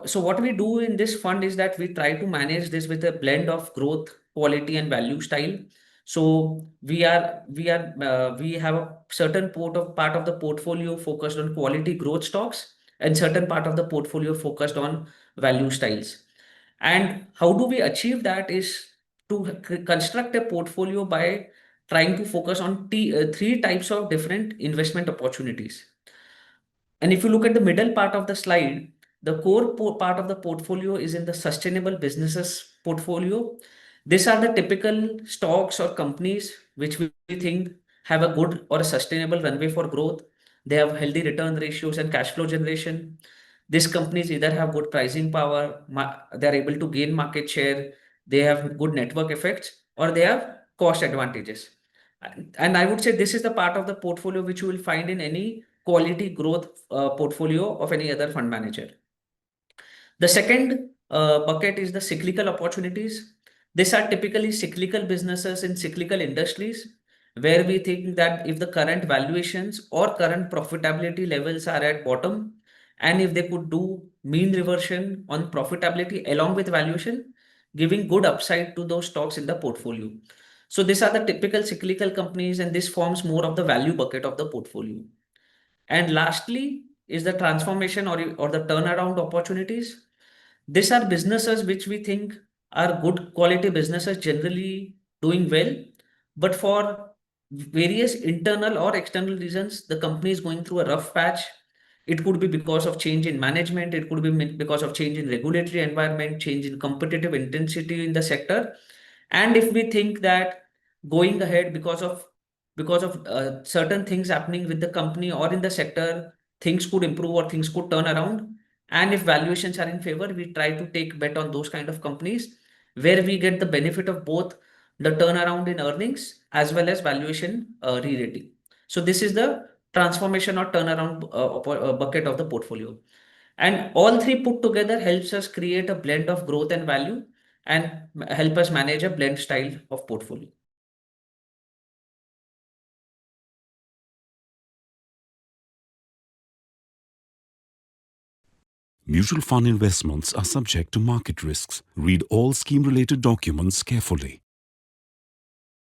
So what we do in this fund is that we try to manage this with a blend of growth, quality, and value style. So we have a certain part of the portfolio focused on quality growth stocks and certain part of the portfolio focused on value styles. And how do we achieve that is to construct a portfolio by trying to focus on three types of different investment opportunities. And if you look at the middle part of the slide, the core part of the portfolio is in the sustainable businesses portfolio. These are the typical stocks or companies which we think have a good or a sustainable runway for growth. They have healthy return ratios and cash flow generation. These companies either have good pricing power, they are able to gain market share, they have good network effects, or they have cost advantages. And I would say this is the part of the portfolio which you will find in any quality growth portfolio of any other fund manager. The second bucket is the cyclical opportunities. These are typically cyclical businesses in cyclical industries where we think that if the current valuations or current profitability levels are at bottom, and if they could do mean reversion on profitability along with valuation, giving good upside to those stocks in the portfolio. So these are the typical cyclical companies, and this forms more of the value bucket of the portfolio. And lastly is the transformation or the turnaround opportunities. These are businesses which we think are good quality businesses generally doing well, but for various internal or external reasons, the company is going through a rough patch. It could be because of change in management, it could be because of change in regulatory environment, change in competitive intensity in the sector. And if we think that going ahead because of certain things happening with the company or in the sector, things could improve or things could turn around. And if valuations are in favor, we try to take bet on those kind of companies where we get the benefit of both the turnaround in earnings as well as valuation re-rating. So this is the transformation or turnaround bucket of the portfolio. And all three put together helps us create a blend of growth and value and help us manage a blend style of portfolio. Mutual fund investments are subject to market risks. Read all scheme-related documents carefully.